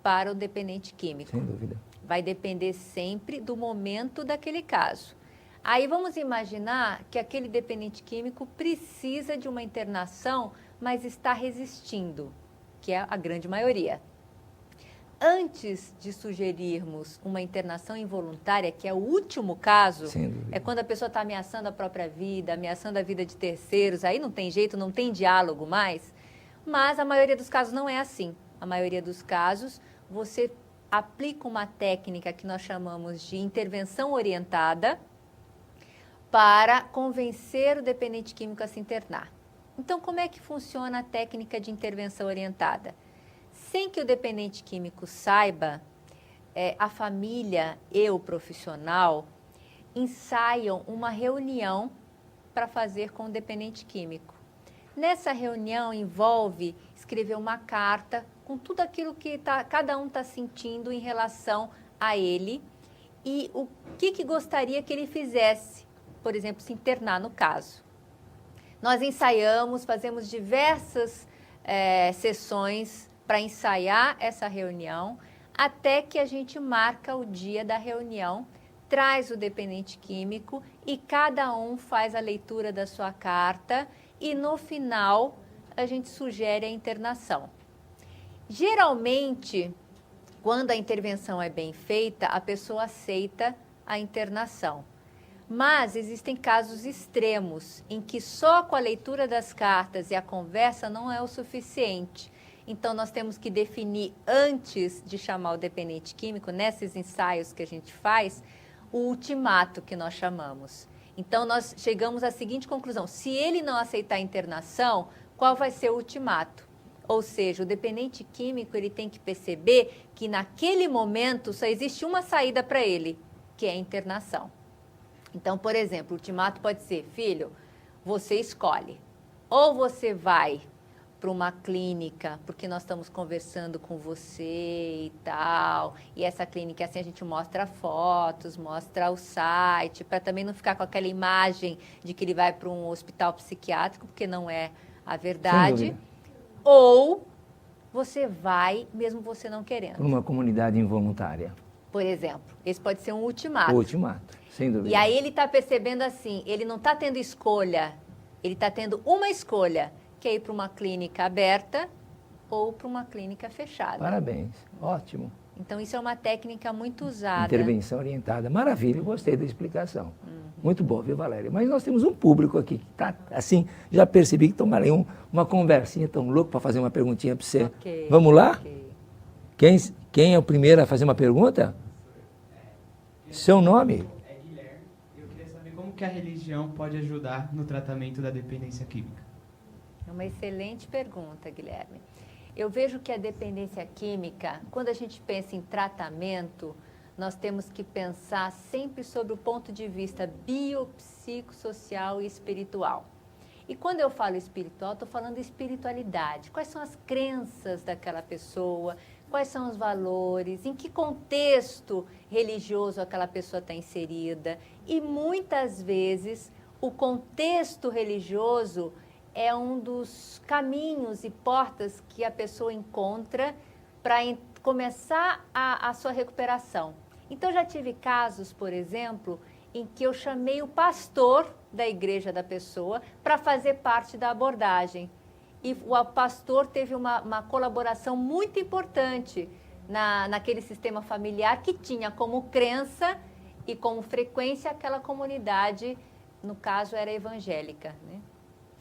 para o dependente químico. Sem dúvida. Vai depender sempre do momento daquele caso. Aí vamos imaginar que aquele dependente químico precisa de uma internação, mas está resistindo, que é a grande maioria. Antes de sugerirmos uma internação involuntária, que é o último caso, é quando a pessoa está ameaçando a própria vida, ameaçando a vida de terceiros, aí não tem jeito, não tem diálogo mais, mas a maioria dos casos não é assim. A maioria dos casos, você aplica uma técnica que nós chamamos de intervenção orientada para convencer o dependente químico a se internar. Então, como é que funciona a técnica de intervenção orientada? Sem que o dependente químico saiba, a família e o profissional ensaiam uma reunião para fazer com o dependente químico. Nessa reunião envolve escrever uma carta com tudo aquilo que cada um está sentindo em relação a ele e o que gostaria que ele fizesse, por exemplo, se internar no caso. Nós ensaiamos, fazemos diversas sessões para ensaiar essa reunião, até que a gente marca o dia da reunião, traz o dependente químico e cada um faz a leitura da sua carta e no final a gente sugere a internação. Geralmente, quando a intervenção é bem feita, a pessoa aceita a internação. Mas existem casos extremos em que só com a leitura das cartas e a conversa não é o suficiente. Então, nós temos que definir antes de chamar o dependente químico, nesses ensaios que a gente faz, o ultimato que nós chamamos. Então, nós chegamos à seguinte conclusão: se ele não aceitar a internação, qual vai ser o ultimato? Ou seja, o dependente químico ele tem que perceber que naquele momento só existe uma saída para ele, que é a internação. Então, por exemplo, o ultimato pode ser: filho, você escolhe. Ou você vai para uma clínica, porque nós estamos conversando com você e tal, e essa clínica, assim, a gente mostra fotos, mostra o site, para também não ficar com aquela imagem de que ele vai para um hospital psiquiátrico, porque não é a verdade. Ou você vai, mesmo você não querendo. Para uma comunidade involuntária. Por exemplo, esse pode ser um ultimato. O ultimato, sem dúvida. E aí ele está percebendo assim, ele não está tendo escolha, ele está tendo uma escolha, que é ir para uma clínica aberta ou para uma clínica fechada. Parabéns, ótimo. Então, isso é uma técnica muito usada. Intervenção orientada, maravilha, gostei da explicação. Muito bom, viu, Valéria? Mas nós temos um público aqui que está, assim, já percebi que tomarei uma conversinha tão louca para fazer uma perguntinha para você. Okay, vamos lá? Okay. Quem é o primeiro a fazer uma pergunta? Seu nome? É Guilherme. Eu queria saber como que a religião pode ajudar no tratamento da dependência química. É uma excelente pergunta, Guilherme. Eu vejo que a dependência química, quando a gente pensa em tratamento, nós temos que pensar sempre sobre o ponto de vista biopsicossocial e espiritual. E quando eu falo espiritual, estou falando de espiritualidade. Quais são as crenças daquela pessoa? Quais são os valores? Em que contexto religioso aquela pessoa está inserida? E muitas vezes o contexto religioso é um dos caminhos e portas que a pessoa encontra para começar a sua recuperação. Então, já tive casos, por exemplo, em que eu chamei o pastor da igreja da pessoa para fazer parte da abordagem. E o pastor teve uma colaboração muito importante naquele sistema familiar que tinha como crença e como frequência aquela comunidade, no caso era evangélica, né?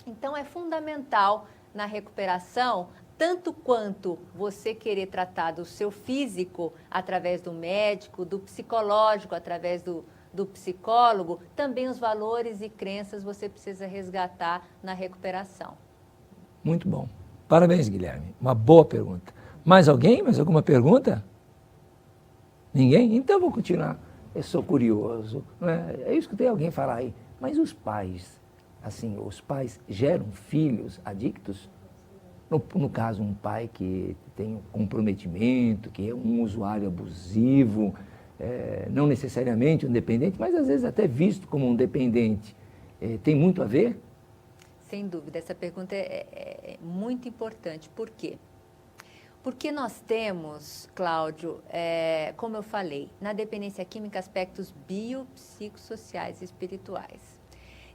Então, é fundamental na recuperação, tanto quanto você querer tratar do seu físico através do médico, do psicológico através do psicólogo, também os valores e crenças você precisa resgatar na recuperação. Muito bom. Parabéns, Guilherme. Uma boa pergunta. Mais alguém? Mais alguma pergunta? Ninguém? Então eu vou continuar. Eu sou curioso. Não é? Eu escutei alguém falar aí, mas os pais... Assim, os pais geram filhos adictos? No caso, um pai que tem um comprometimento, que é um usuário abusivo, não necessariamente um dependente, mas às vezes até visto como um dependente, tem muito a ver? Sem dúvida, essa pergunta é muito importante. Por quê? Porque nós temos, Cláudio, como eu falei, na dependência química, aspectos biopsicossociais e espirituais.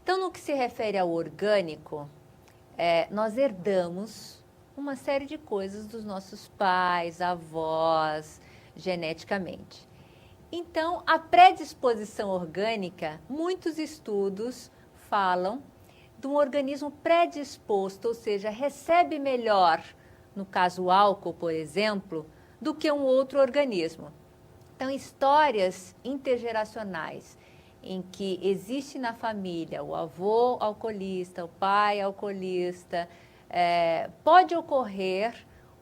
Então, no que se refere ao orgânico, nós herdamos uma série de coisas dos nossos pais, avós, geneticamente. Então, a predisposição orgânica, muitos estudos falam de um organismo predisposto, ou seja, recebe melhor, no caso o álcool, por exemplo, do que um outro organismo. Então, histórias intergeracionais em que existe na família o avô alcoolista, o pai alcoolista, pode ocorrer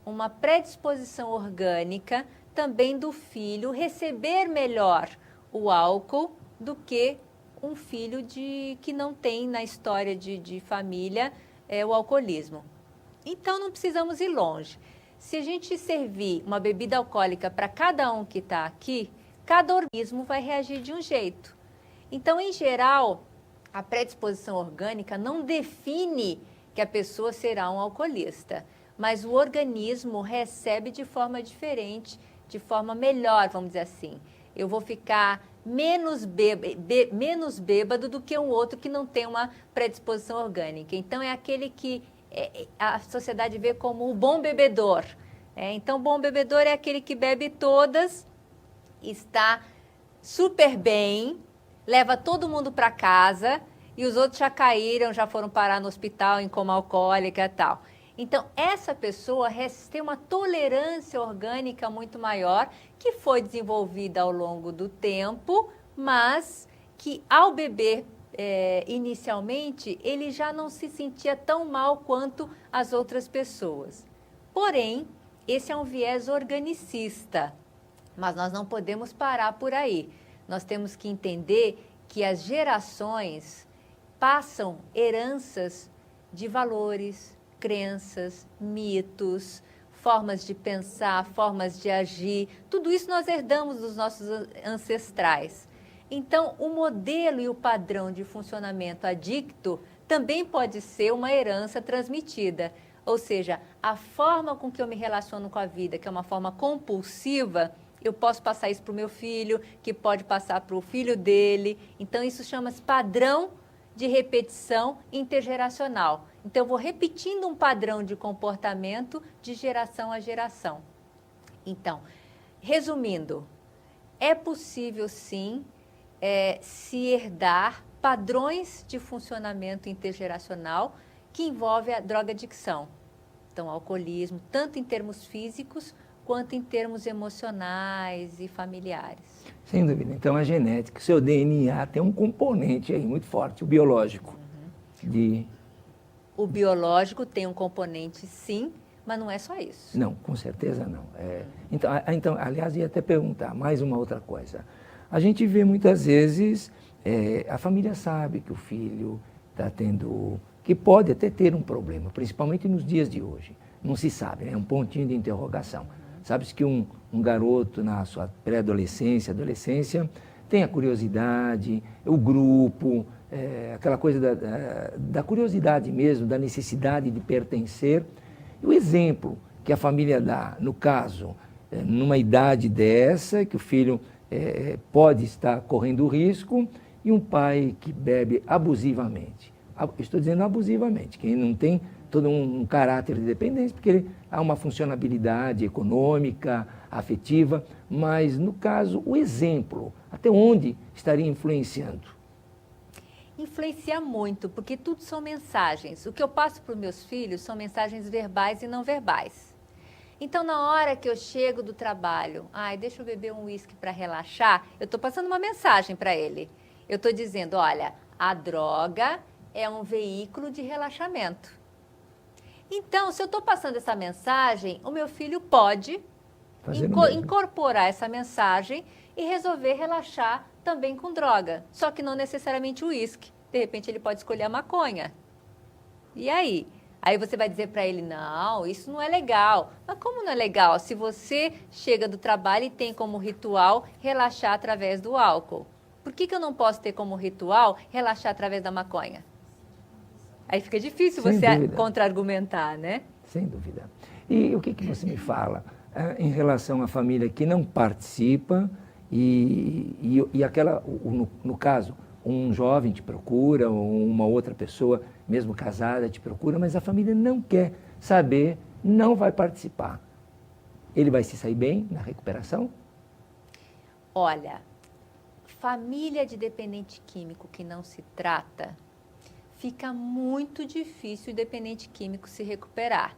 uma predisposição orgânica também do filho receber melhor o álcool do que um filho que não tem na história de família o alcoolismo. Então, não precisamos ir longe. Se a gente servir uma bebida alcoólica para cada um que está aqui, cada organismo vai reagir de um jeito. Então, em geral, a predisposição orgânica não define que a pessoa será um alcoolista, mas o organismo recebe de forma diferente, de forma melhor, vamos dizer assim. Eu vou ficar menos bêbado do que um outro que não tem uma predisposição orgânica. Então, é aquele que a sociedade vê como o bom bebedor. Então, o bom bebedor é aquele que bebe todas, está super bem, leva todo mundo para casa e os outros já caíram, já foram parar no hospital em coma alcoólica e tal. Então, essa pessoa tem uma tolerância orgânica muito maior, que foi desenvolvida ao longo do tempo, mas que ao beber inicialmente, ele já não se sentia tão mal quanto as outras pessoas. Porém, esse é um viés organicista, mas nós não podemos parar por aí. Nós temos que entender que as gerações passam heranças de valores, crenças, mitos, formas de pensar, formas de agir. Tudo isso nós herdamos dos nossos ancestrais. Então, o modelo e o padrão de funcionamento adicto também pode ser uma herança transmitida. Ou seja, a forma com que eu me relaciono com a vida, que é uma forma compulsiva, eu posso passar isso para o meu filho, que pode passar para o filho dele. Então, isso chama-se padrão de repetição intergeracional. Então, eu vou repetindo um padrão de comportamento de geração a geração. Então, resumindo, é possível sim se herdar padrões de funcionamento intergeracional que envolve a drogadicção. Então, alcoolismo, tanto em termos físicos quanto em termos emocionais e familiares. Sem dúvida. Então, a genética, o seu DNA tem um componente aí muito forte, o biológico. O biológico tem um componente, sim, mas não é só isso. Não, com certeza não. Então, aliás, ia até perguntar mais uma outra coisa. A gente vê muitas vezes, a família sabe que o filho está tendo, que pode até ter um problema, principalmente nos dias de hoje. Não se sabe, é um pontinho de interrogação. Sabe-se que um garoto na sua pré-adolescência, adolescência, tem a curiosidade, o grupo, aquela coisa da curiosidade mesmo, da necessidade de pertencer. E o exemplo que a família dá, no caso, numa idade dessa, que o filho pode estar correndo risco, e um pai que bebe abusivamente. Estou dizendo abusivamente, quem não tem todo um caráter de dependência, porque há uma funcionabilidade econômica, afetiva, mas, no caso, o exemplo, até onde estaria influenciando? Influencia muito, porque tudo são mensagens. O que eu passo para os meus filhos são mensagens verbais e não verbais. Então, na hora que eu chego do trabalho, deixa eu beber um uísque para relaxar, eu estou passando uma mensagem para ele. Eu estou dizendo, olha, a droga é um veículo de relaxamento. Então, se eu estou passando essa mensagem, o meu filho pode incorporar essa mensagem e resolver relaxar também com droga. Só que não necessariamente o uísque. De repente, ele pode escolher a maconha. E aí? Aí você vai dizer para ele, não, isso não é legal. Mas como não é legal? Se você chega do trabalho e tem como ritual relaxar através do álcool. Por que eu não posso ter como ritual relaxar através da maconha? Aí fica difícil você contra-argumentar, né? Sem dúvida. E o que você me fala em relação à família que não participa e aquela, no caso, um jovem te procura, ou uma outra pessoa, mesmo casada, te procura, mas a família não quer saber, não vai participar. Ele vai se sair bem na recuperação? Olha, família de dependente químico que não se trata, fica muito difícil o dependente químico se recuperar,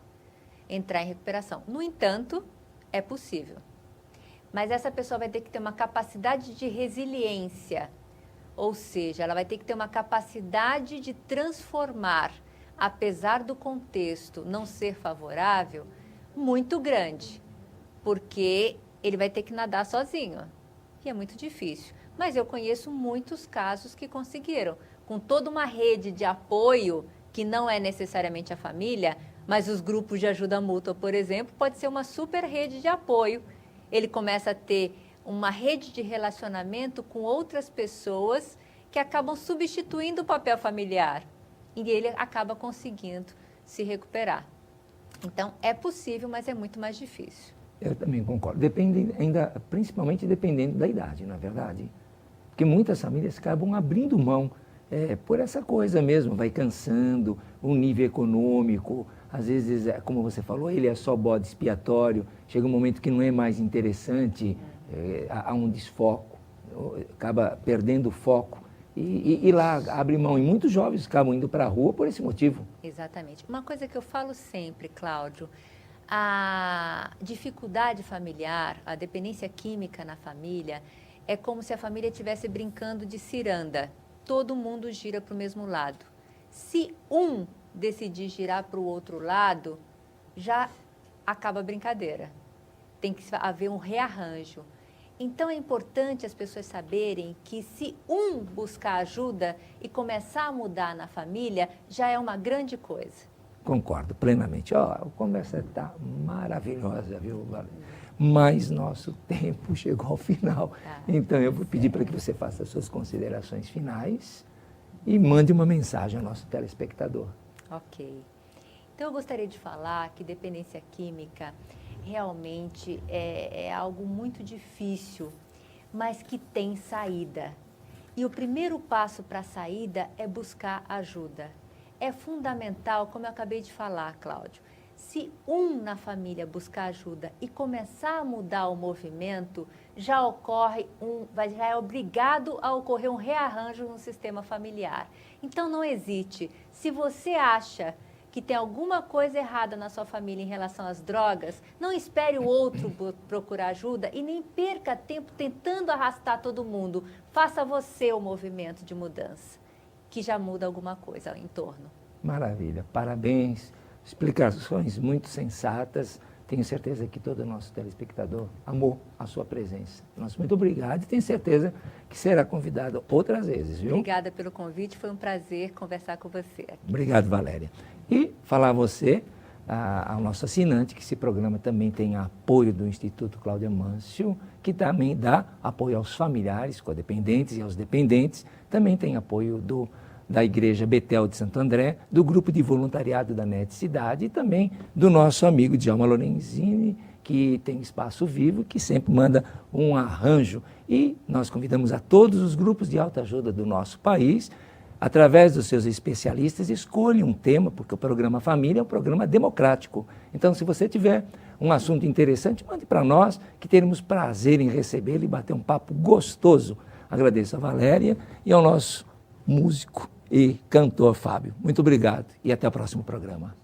entrar em recuperação. No entanto, é possível. Mas essa pessoa vai ter que ter uma capacidade de resiliência, ou seja, ela vai ter que ter uma capacidade de transformar, apesar do contexto não ser favorável, muito grande, porque ele vai ter que nadar sozinho, e é muito difícil. Mas eu conheço muitos casos que conseguiram, com toda uma rede de apoio, que não é necessariamente a família, mas os grupos de ajuda mútua, por exemplo, pode ser uma super rede de apoio. Ele começa a ter uma rede de relacionamento com outras pessoas que acabam substituindo o papel familiar. E ele acaba conseguindo se recuperar. Então, é possível, mas é muito mais difícil. Eu também concordo. Depende ainda, principalmente dependendo da idade, na verdade. Porque muitas famílias acabam abrindo mão por essa coisa mesmo, vai cansando, o nível econômico, às vezes, como você falou, ele é só bode expiatório, chega um momento que não é mais interessante, há um desfoco, acaba perdendo o foco e lá abre mão. E muitos jovens acabam indo para a rua por esse motivo. Exatamente. Uma coisa que eu falo sempre, Cláudio, a dificuldade familiar, a dependência química na família, é como se a família estivesse brincando de ciranda. Todo mundo gira para o mesmo lado. Se um decidir girar para o outro lado, já acaba a brincadeira. Tem que haver um rearranjo. Então, é importante as pessoas saberem que se um buscar ajuda e começar a mudar na família, já é uma grande coisa. Concordo plenamente. A conversa está maravilhosa, viu, Valéria? Mas nosso tempo chegou ao final. Então, eu vou pedir para que você faça as suas considerações finais e mande uma mensagem ao nosso telespectador. Ok. Então, eu gostaria de falar que dependência química realmente é algo muito difícil, mas que tem saída. E o primeiro passo para a saída é buscar ajuda. É fundamental, como eu acabei de falar, Cláudio, se um na família buscar ajuda e começar a mudar o movimento, já é obrigado a ocorrer um rearranjo no sistema familiar. Então, não hesite. Se você acha que tem alguma coisa errada na sua família em relação às drogas, não espere o outro procurar ajuda e nem perca tempo tentando arrastar todo mundo. Faça você o movimento de mudança, que já muda alguma coisa em torno. Maravilha, parabéns, explicações muito sensatas. Tenho certeza que todo o nosso telespectador amou a sua presença. Muito obrigado e tenho certeza que será convidado outras vezes, viu? Obrigada pelo convite, foi um prazer conversar com você. Obrigado, Valéria. E falar a você, ao nosso assinante, que esse programa também tem apoio do Instituto Cláudia Mâncio, que também dá apoio aos familiares, codependentes e aos dependentes, também tem apoio da Igreja Betel de Santo André, do Grupo de Voluntariado da NET Cidade e também do nosso amigo Djalma Lorenzini, que tem Espaço Vivo, que sempre manda um arranjo. E nós convidamos a todos os grupos de autoajuda do nosso país, através dos seus especialistas, escolhe um tema, porque o programa Família é um programa democrático. Então, se você tiver um assunto interessante, mande para nós, que teremos prazer em recebê-lo e bater um papo gostoso. Agradeço a Valéria e ao nosso músico e cantor Fábio. Muito obrigado e até o próximo programa.